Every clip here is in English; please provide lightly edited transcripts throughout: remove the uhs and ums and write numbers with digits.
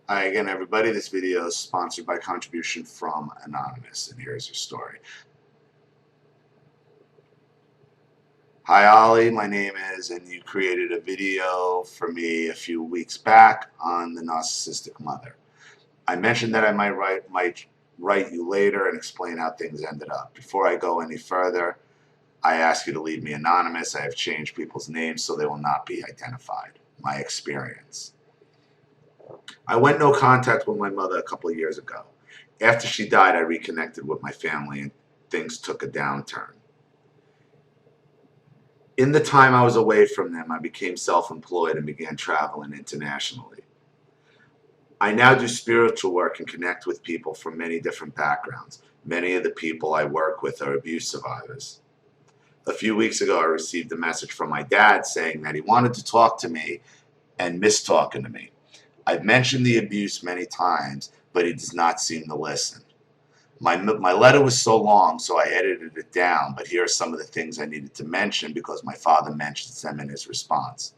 Hi again, everybody. This video is sponsored by contribution from Anonymous, and here's your story. Hi, Ollie. My name is, and you created a video for me a few weeks back on the narcissistic mother. I mentioned that I might write you later and explain how things ended up. Before I go any further, I ask you to leave me anonymous. I have changed people's names so they will not be identified. My experience. I went no contact with my mother a couple of years ago. After she died, I reconnected with my family and things took a downturn. In the time I was away from them, I became self-employed and began traveling internationally. I now do spiritual work and connect with people from many different backgrounds. Many of the people I work with are abuse survivors. A few weeks ago, I received a message from my dad saying that he wanted to talk to me and missed talking to me. I've mentioned the abuse many times, but he does not seem to listen. My letter was so long, so I edited it down, but here are some of the things I needed to mention because my father mentions them in his response.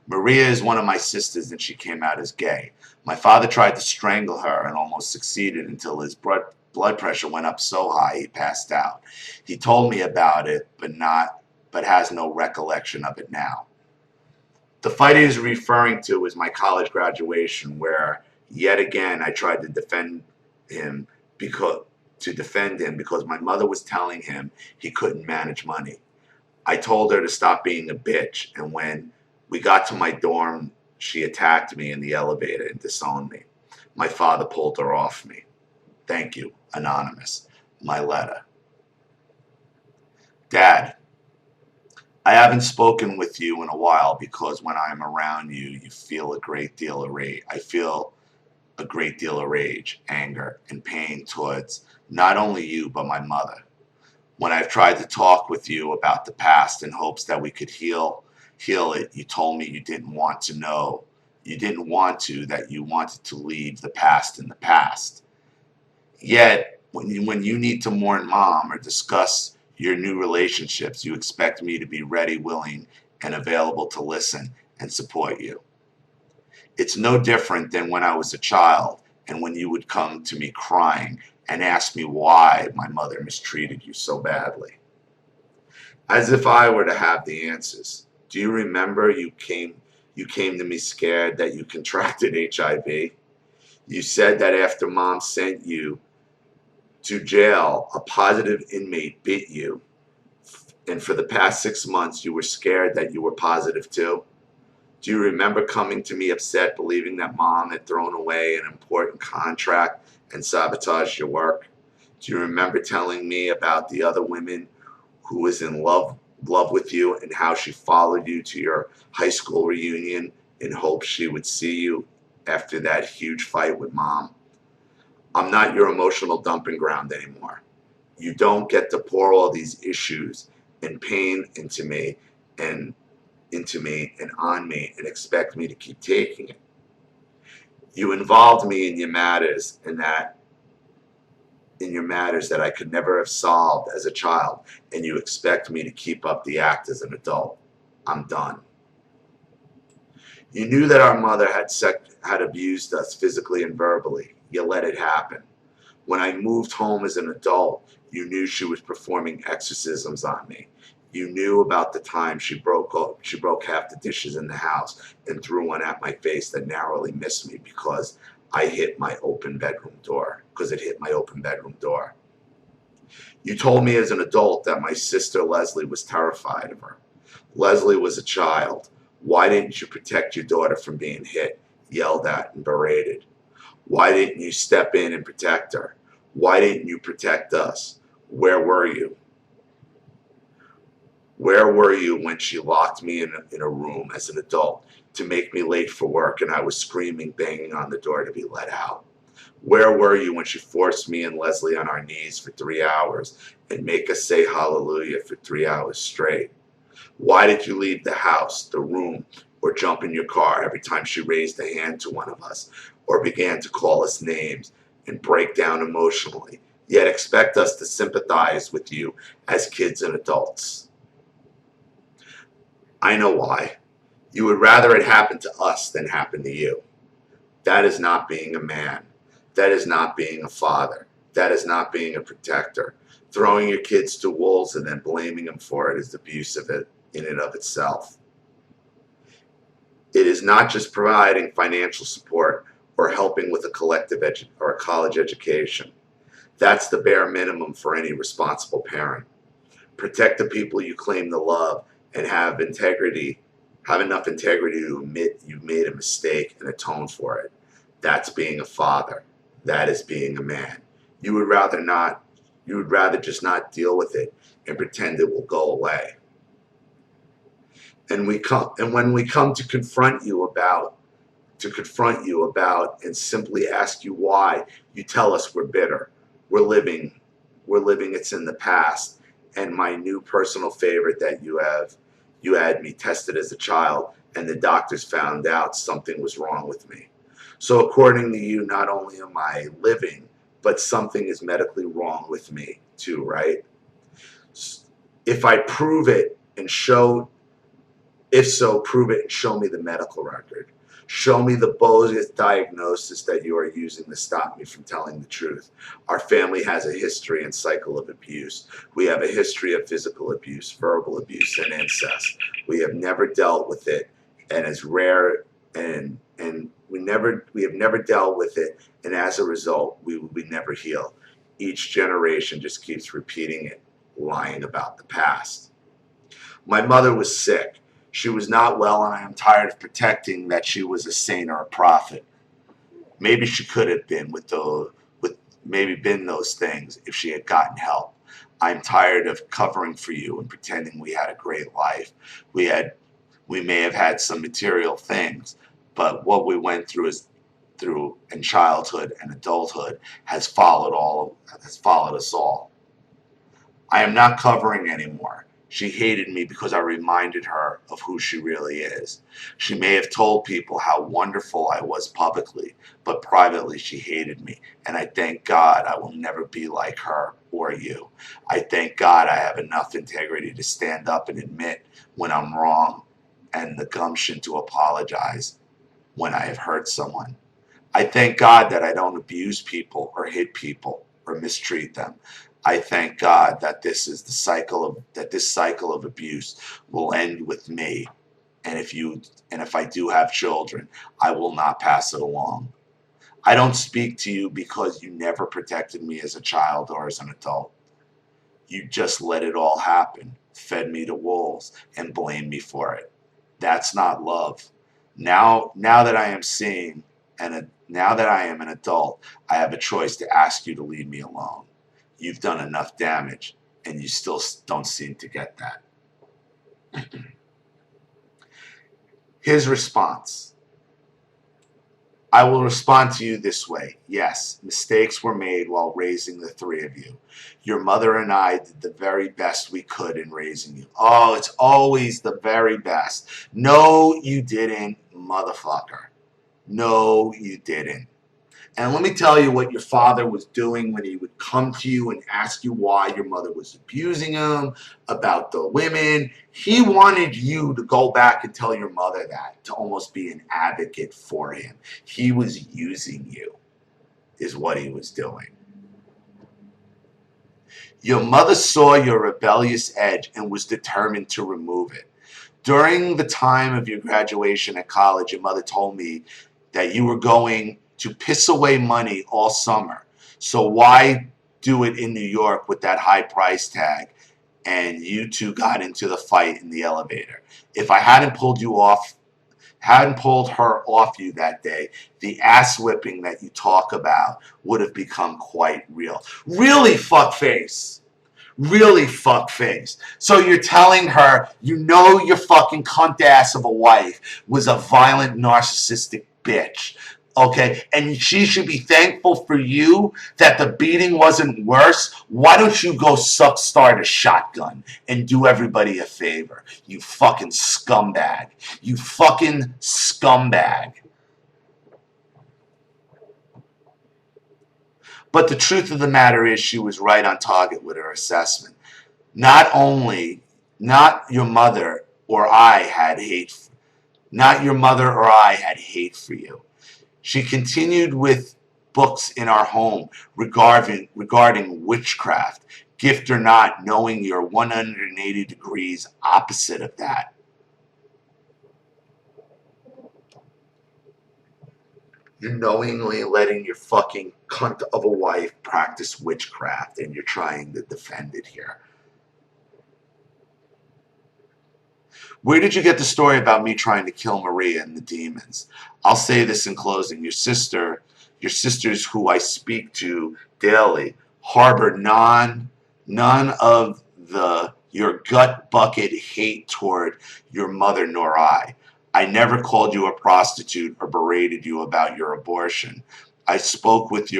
Maria is one of my sisters and she came out as gay. My father tried to strangle her and almost succeeded until his blood pressure went up so high he passed out. He told me about it, but has no recollection of it now. The fight he is referring to is my college graduation, where yet again I tried to defend him because my mother was telling him he couldn't manage money. I told her to stop being a bitch, and when we got to my dorm, she attacked me in the elevator and disowned me. My father pulled her off me. Thank you, Anonymous. My letter. Dad, I haven't spoken with you in a while because when I'm around you, you feel a great deal of rage. I feel a great deal of rage, anger, and pain towards not only you, but my mother. When I've tried to talk with you about the past in hopes that we could heal it, you told me you didn't want to know. You didn't want to, that you wanted to leave the past in the past. Yet, when you need to mourn mom or discuss your new relationships, you expect me to be ready, willing, and available to listen and support you. It's no different than when I was a child and when you would come to me crying and ask me why my mother mistreated you so badly. As if I were to have the answers. Do you remember you came to me scared that you contracted HIV? You said that after mom sent you to jail, a positive inmate bit you, and for the past 6 months you were scared that you were positive too? Do you remember coming to me upset, believing that mom had thrown away an important contract and sabotaged your work? Do you remember telling me about the other women who was in love with you and how she followed you to your high school reunion in hopes she would see you after that huge fight with mom? I'm not your emotional dumping ground anymore. You don't get to pour all these issues and pain and into me and on me and expect me to keep taking it. You involved me in your matters that I could never have solved as a child, and you expect me to keep up the act as an adult. I'm done. You knew that our mother had abused us physically and verbally. You let it happen. When I moved home as an adult, you knew she was performing exorcisms on me. You knew about the time she broke half the dishes in the house and threw one at my face that narrowly missed me because it hit my open bedroom door. You told me as an adult that my sister Leslie was terrified of her. Leslie was a child. Why didn't you protect your daughter from being hit, yelled at, and berated? Why didn't you step in and protect her? Why didn't you protect us? Where were you? Where were you when she locked me in a room as an adult to make me late for work and I was screaming, banging on the door to be let out? Where were you when she forced me and Leslie on our knees for 3 hours and make us say hallelujah for 3 hours straight? Why did you leave the house, the room, or jump in your car every time she raised a hand to one of us or began to call us names and break down emotionally, yet expect us to sympathize with you as kids and adults? I know why. You would rather it happen to us than happen to you. That is not being a man. That is not being a father. That is not being a protector. Throwing your kids to wolves and then blaming them for it is abusive in and of itself. It is not just providing financial support or helping with a collective or a college education. That's the bare minimum for any responsible parent. Protect the people you claim to love and have integrity, have enough integrity to admit you've made a mistake and atone for it. That's being a father. That is being a man. You would rather just not deal with it and pretend it will go away. And when we come to confront you about and simply ask you why, you tell us we're bitter. We're living it's in the past. And my new personal favorite that you had me tested as a child and the doctors found out something was wrong with me. So according to you, not only am I living, but something is medically wrong with me too, right? If I prove it and show, if so, prove it and show me the medical record. Show me the bogus diagnosis that you are using to stop me from telling the truth. Our family has a history and cycle of abuse. We have a history of physical abuse, verbal abuse, and incest. We have never dealt with it, and it's rare, and we have never dealt with it, and as a result, we never heal. Each generation just keeps repeating it, lying about the past. My mother was sick. She was not well, and I am tired of pretending that she was a saint or a prophet. Maybe she could have been been those things if she had gotten help. I'm tired of covering for you and pretending we had a great life. We may have had some material things, but what we went through in childhood and adulthood has followed us all. I am not covering anymore. She hated me because I reminded her of who she really is. She may have told people how wonderful I was publicly, but privately she hated me. And I thank God I will never be like her or you. I thank God I have enough integrity to stand up and admit when I'm wrong and the gumption to apologize when I have hurt someone. I thank God that I don't abuse people or hit people or mistreat them. I thank God that this cycle of abuse will end with me. And if I do have children, I will not pass it along. I don't speak to you because you never protected me as a child or as an adult. You just let it all happen, fed me to wolves, and blamed me for it. That's not love. Now that I am seeing and now that I am an adult, I have a choice to ask you to leave me alone. You've done enough damage, and you still don't seem to get that. His response. I will respond to you this way. Yes, mistakes were made while raising the three of you. Your mother and I did the very best we could in raising you. Oh, it's always the very best. No, you didn't, motherfucker. No, you didn't. And let me tell you what your father was doing when he would come to you and ask you why your mother was abusing him, about the women. He wanted you to go back and tell your mother that, to almost be an advocate for him. He was using you, is what he was doing. Your mother saw your rebellious edge and was determined to remove it. During the time of your graduation at college, your mother told me that you were going to piss away money all summer. So why do it in New York with that high price tag? And you two got into the fight in the elevator. If I hadn't pulled her off you that day, the ass whipping that you talk about would have become quite real. Really, fuckface. Really, fuckface. So you're telling her your fucking cunt ass of a wife was a violent, narcissistic bitch. Okay, and she should be thankful for you that the beating wasn't worse. Why don't you go start a shotgun and do everybody a favor? You fucking scumbag. You fucking scumbag. But the truth of the matter is she was right on target with her assessment. Not your mother or I had hate for you. She continued with books in our home regarding witchcraft, gift or not, knowing you're 180 degrees opposite of that. You're knowingly letting your fucking cunt of a wife practice witchcraft, and you're trying to defend it here. Where did you get the story about me trying to kill Maria and the demons? I'll say this in closing. Your sisters who I speak to daily, harbor none of your gut bucket hate toward your mother nor I. I never called you a prostitute or berated you about your abortion. I spoke with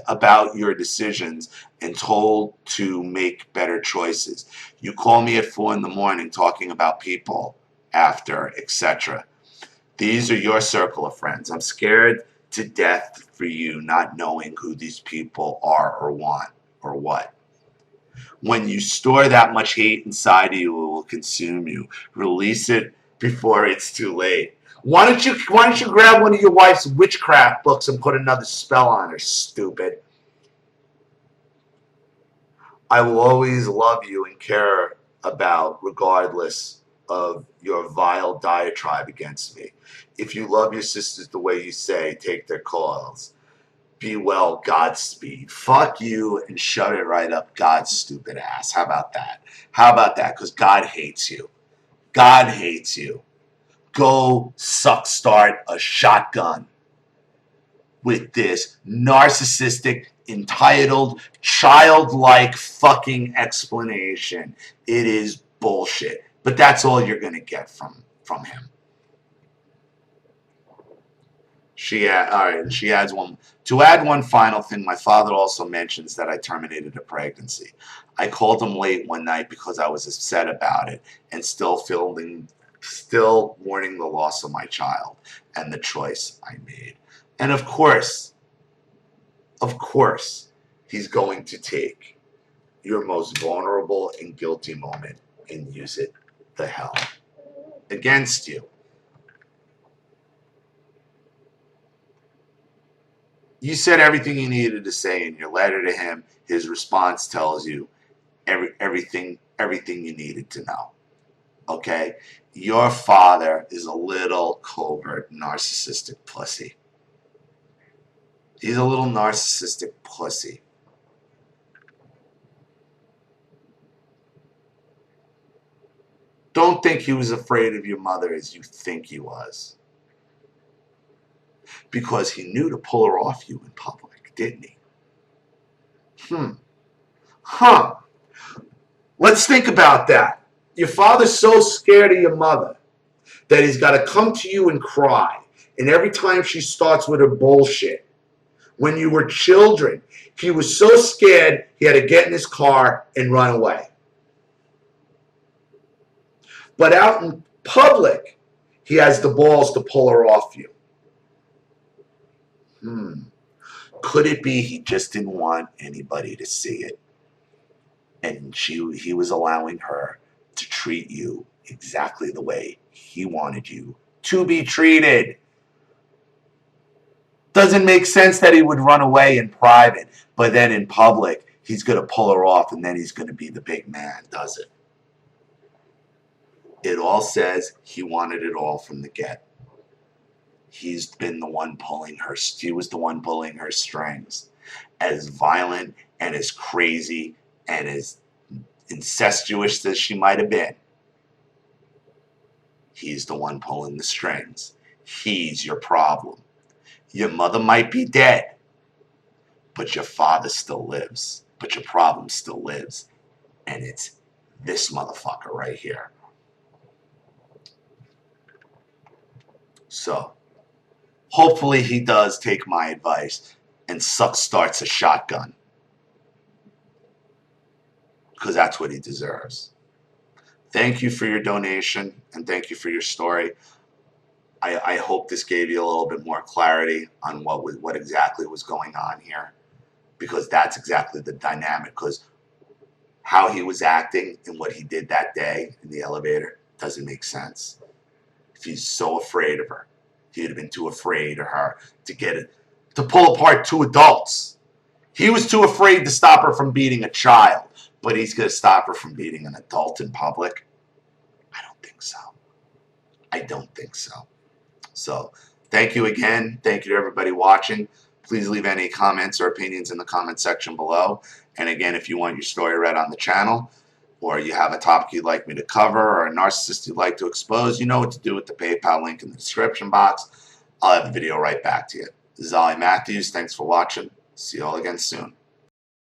about your decisions and told to make better choices. You call me at 4 in the morning talking about people after, etc. These are your circle of friends. I'm scared to death for you not knowing who these people are or want or what. When you store that much hate inside of you, it will consume you. Release it before it's too late. Why don't you grab one of your wife's witchcraft books and put another spell on her, stupid? I will always love you and care about regardless of your vile diatribe against me. If you love your sisters the way you say, take their calls. Be well, Godspeed. Fuck you and shut it right up, God's stupid ass. How about that? How about that? Because God hates you. God hates you. Go start a shotgun with this narcissistic, entitled, childlike fucking explanation. It is bullshit. But that's all you're going to get from him. She adds one. To add one final thing, my father also mentions that I terminated a pregnancy. I called him late one night because I was upset about it and still mourning the loss of my child and the choice I made. And of course, he's going to take your most vulnerable and guilty moment and use it the hell against you. You said everything you needed to say in your letter to him. His response tells you everything you needed to know. Okay? Your father is a little covert narcissistic pussy. He's a little narcissistic pussy. Don't think he was afraid of your mother as you think he was. Because he knew to pull her off you in public, didn't he? Let's think about that. Your father's so scared of your mother that he's got to come to you and cry. And every time she starts with her bullshit. When you were children, he was so scared he had to get in his car and run away. But out in public, he has the balls to pull her off you. Could it be he just didn't want anybody to see it? And he was allowing her to treat you exactly the way he wanted you to be treated. Doesn't make sense that he would run away in private, but then in public, he's going to pull her off and then he's going to be the big man, does it? It all says he wanted it all from the get. He was the one pulling her strings. As violent and as crazy and as incestuous as she might have been, he's the one pulling the strings. He's your problem. Your mother might be dead, but your father still lives. But your problem still lives. And it's this motherfucker right here. So, hopefully he does take my advice and starts a shotgun. Because that's what he deserves. Thank you for your donation and thank you for your story. I hope this gave you a little bit more clarity on what exactly was going on here. Because that's exactly the dynamic. Because how he was acting and what he did that day in the elevator doesn't make sense. if he's so afraid of her. He'd have been too afraid of her to get it, to pull apart two adults. He was too afraid to stop her from beating a child, but he's going to stop her from beating an adult in public? I don't think so. I don't think so. So thank you again. Thank you to everybody watching. Please leave any comments or opinions in the comment section below. And again, if you want your story read on the channel, or you have a topic you'd like me to cover, or a narcissist you'd like to expose, you know what to do with the PayPal link in the description box. I'll have the video right back to you. This is Ollie Matthews. Thanks for watching. See you all again soon.